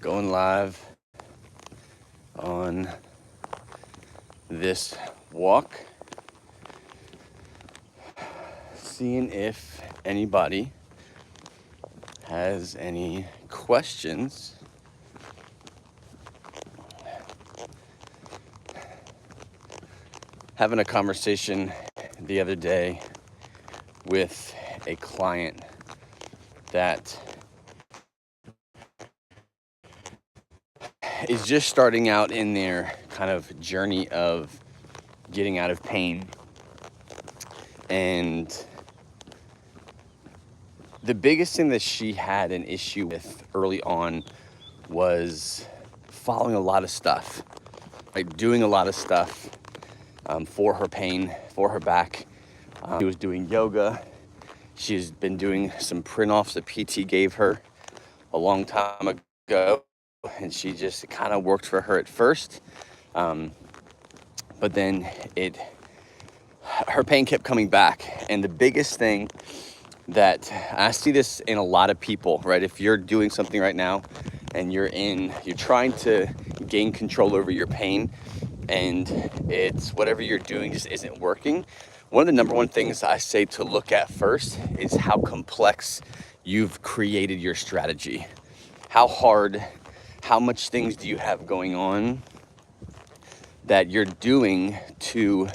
going live on this walk, seeing if anybody has any questions. Having a conversation the other day with a client that is just starting out in their kind of journey of getting out of pain. And the biggest thing that she had an issue with early on was following a lot of stuff, like doing a lot of stuff for her pain, for her back. She was doing yoga. She's been doing some print-offs that PT gave her a long time ago, and she just kind of worked for her at first. But then her pain kept coming back. And the biggest thing that I see this in a lot of people, right? If you're doing something right now and you're trying to gain control over your pain and it's whatever you're doing just isn't working. One of the number one things I say to look at first is how complex you've created your strategy. How hard, how much things do you have going on that you're doing to,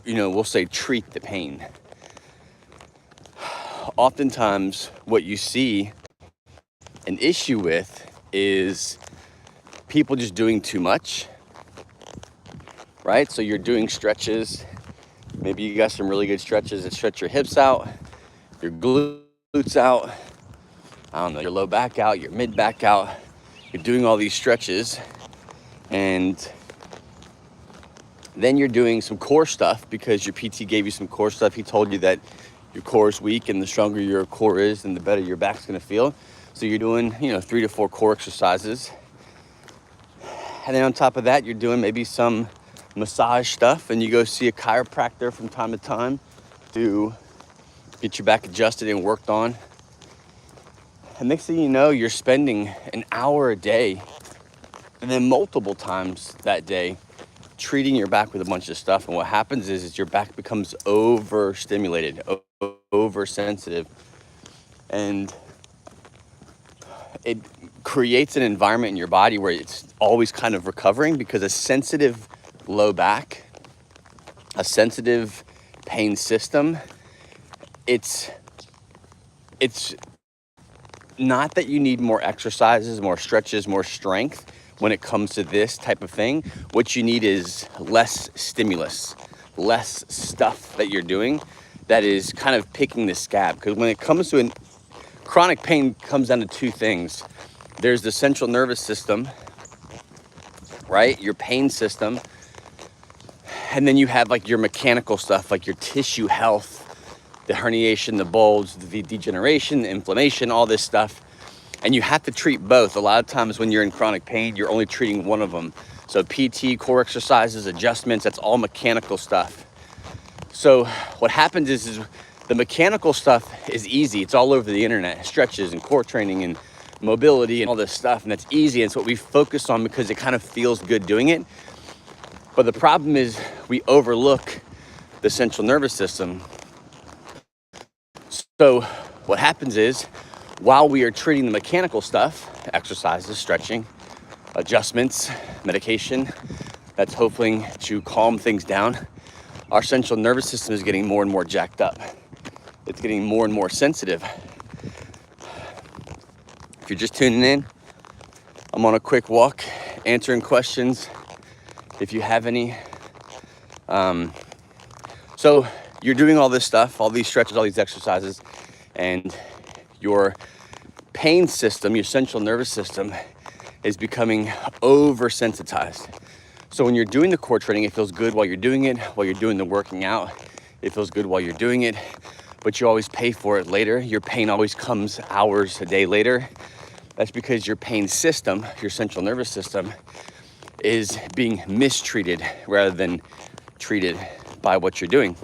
we'll say treat the pain. Oftentimes what you see an issue with is people just doing too much, right? So you're doing stretches. Maybe you got some really good stretches that stretch your hips out, your glutes out, your low back out, your mid back out. You're doing all these stretches, and then you're doing some core stuff because your PT gave you some core stuff. He told you that your core is weak, and the stronger your core is, then the better your back's gonna feel. So you're doing, 3 to 4 core exercises. And then on top of that, you're doing maybe some massage stuff, and you go see a chiropractor from time to time to get your back adjusted and worked on. And next thing you know, you're spending an hour a day, and then multiple times that day, treating your back with a bunch of stuff. And what happens is your back becomes overstimulated, oversensitive, and it creates an environment in your body where it's always kind of recovering, because a sensitive low back, a sensitive pain system, it's not that you need more exercises, more stretches, more strength when it comes to this type of thing. What you need is less stimulus, less stuff that you're doing that is kind of picking the scab. Because when it comes to chronic pain, comes down to two things. There's the central nervous system, right? Your pain system. And then you have like your mechanical stuff, like your tissue health, the herniation, the bulge, the degeneration, the inflammation, all this stuff. And you have to treat both. A lot of times when you're in chronic pain, you're only treating one of them. So PT, core exercises, adjustments, that's all mechanical stuff. So what happens is the mechanical stuff is easy. It's all over the internet, stretches and core training and mobility and all this stuff. And that's easy. And it's what we focus on because it kind of feels good doing it. But the problem is we overlook the central nervous system. So what happens is, while we are treating the mechanical stuff, exercises, stretching, adjustments, medication, that's hoping to calm things down, our central nervous system is getting more and more jacked up. It's getting more and more sensitive. If you're just tuning in, I'm on a quick walk, answering questions if you have any. So you're doing all this stuff, all these stretches, all these exercises, and your pain system, your central nervous system, is becoming oversensitized. So when you're doing the core training, it feels good while you're doing it. While you're doing the working out, it feels good while you're doing it, but you always pay for it later. Your pain always comes hours a day later. That's because your pain system, your central nervous system, is being mistreated rather than treated by what you're doing.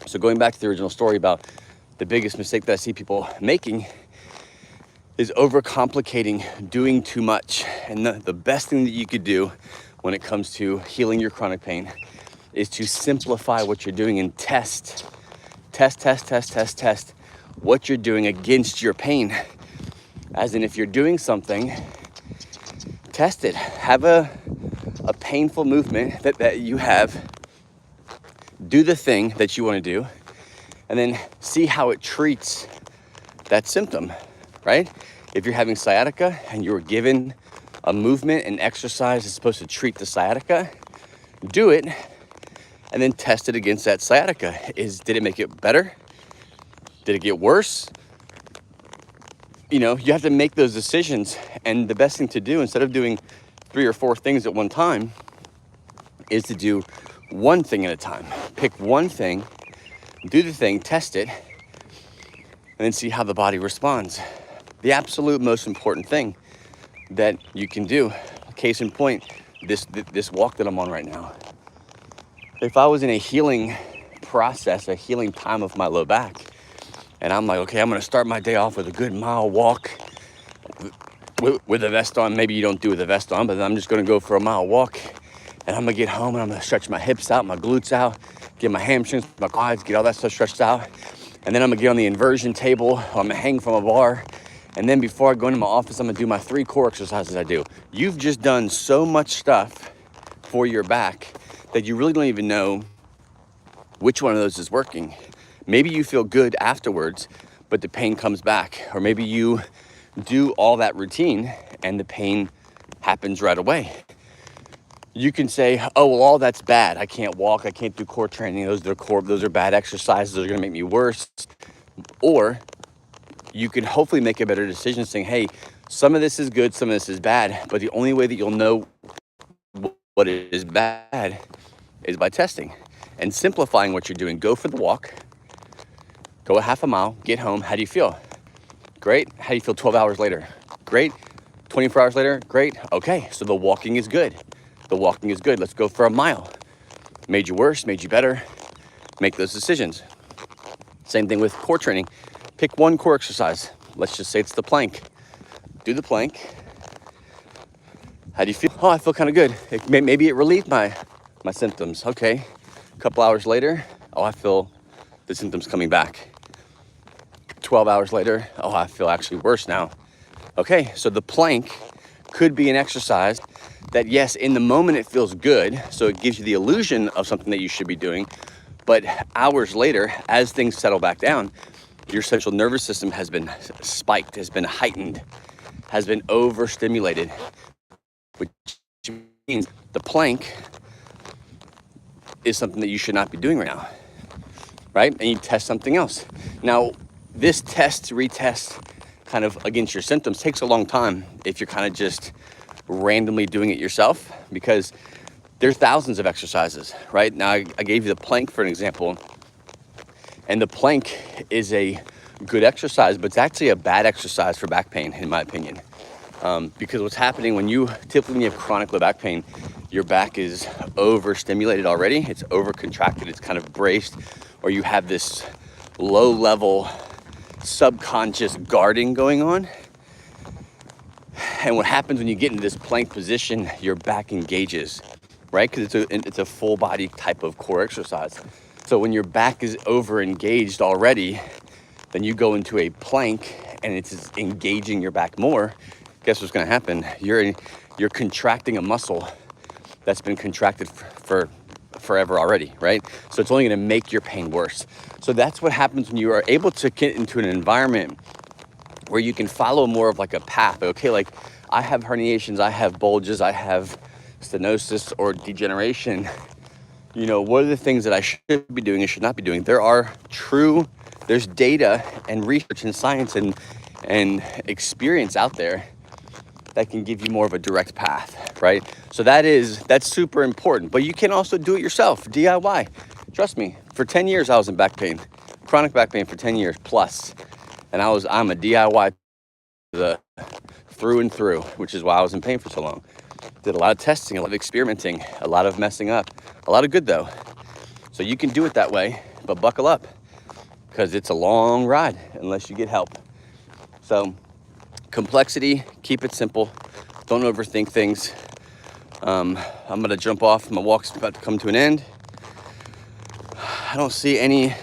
So going back to the original story about the biggest mistake that I see people making is overcomplicating, doing too much. And the best thing that you could do when it comes to healing your chronic pain is to simplify what you're doing and test what you're doing against your pain. As in, if you're doing something, test it. Have a painful movement that you have. Do the thing that you want to do, and then see how it treats that symptom, right? If you're having sciatica and you were given a movement and exercise that's supposed to treat the sciatica, do it, and then test it against that sciatica. Did it make it better? Did it get worse? You know, you have to make those decisions. And the best thing to do, instead of doing 3 or 4 things at one time, is to do one thing at a time. Pick one thing, do the thing, test it, and then see how the body responds. The absolute most important thing that you can do, case in point, this walk that I'm on right now. If I was in a healing process, a healing time of my low back, and I'm like, okay, I'm gonna start my day off with a good mile walk with a vest on. Maybe you don't do it with a vest on, but I'm just gonna go for a mile walk, and I'm gonna get home and I'm gonna stretch my hips out, my glutes out, get my hamstrings, my quads, get all that stuff stretched out. And then I'm gonna get on the inversion table, I'm gonna hang from a bar. And then before I go into my office, I'm gonna do my 3 core exercises I do. You've just done so much stuff for your back that you really don't even know which one of those is working. Maybe you feel good afterwards, but the pain comes back. Or maybe you do all that routine and the pain happens right away. You can say, oh, well, all that's bad. I can't walk, I can't do core training. Those are bad exercises, those are gonna make me worse. Or you can hopefully make a better decision saying, hey, some of this is good, some of this is bad, but the only way that you'll know what is bad is by testing and simplifying what you're doing. Go for the walk, go a half a mile, get home. How do you feel? Great. How do you feel 12 hours later? Great. 24 hours later? Great. Okay, so the walking is good. The walking is good. Let's go for a mile. Made you worse, made you better. Make those decisions. Same thing with core training. Pick one core exercise. Let's just say it's the plank. Do the plank. How do you feel? Oh, I feel kind of good. Maybe it relieved my symptoms. Okay. A couple hours later, oh, I feel the symptoms coming back. 12 hours later, oh, I feel actually worse now. Okay, so the plank could be an exercise that, yes, in the moment it feels good, so it gives you the illusion of something that you should be doing, but hours later, as things settle back down, your central nervous system has been spiked, has been heightened, has been overstimulated, which means the plank is something that you should not be doing right now, right? And you test something else. Now, this retest kind of against your symptoms takes a long time if you're kind of just randomly doing it yourself, because there's thousands of exercises, right? Now, I gave you the plank for an example, and the plank is a good exercise, but it's actually a bad exercise for back pain, in my opinion. Because what's happening when you have chronic low back pain, your back is overstimulated already. It's overcontracted, it's kind of braced, or you have this low level subconscious guarding going on. And what happens when you get into this plank position, your back engages, right? Because it's a full body type of core exercise. So when your back is over engaged already, then you go into a plank and it's engaging your back more. Guess what's gonna happen? You're contracting a muscle that's been contracted for forever already, right? So it's only gonna make your pain worse. So that's what happens when you are able to get into an environment where you can follow more of like a path. Okay, like I have herniations, I have bulges, I have stenosis or degeneration. You know, what are the things that I should be doing and should not be doing? There's data and research and science and experience out there that can give you more of a direct path, right? So that's super important, but you can also do it yourself, DIY. Trust me, for 10 years I was in back pain, chronic back pain for 10 years plus. And I'm a DIY through and through, which is why I was in pain for so long. Did a lot of testing, a lot of experimenting, a lot of messing up, a lot of good though. So you can do it that way, but buckle up because it's a long ride unless you get help. So Complexity, keep it simple. Don't overthink things. I'm gonna jump off. My walk's about to come to an end. I don't see any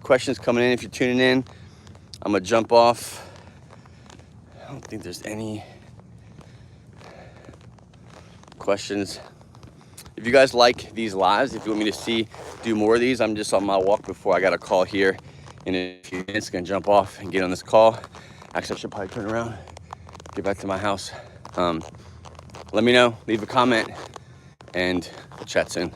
questions coming in. If you're tuning in, I'm gonna jump off. I don't think there's any questions. If you guys like these lives, if you want me to do more of these, I'm just on my walk before I got a call here in a few minutes. Gonna jump off and get on this call. Actually, I should probably turn around, get back to my house. Let me know, leave a comment, and we'll chat soon.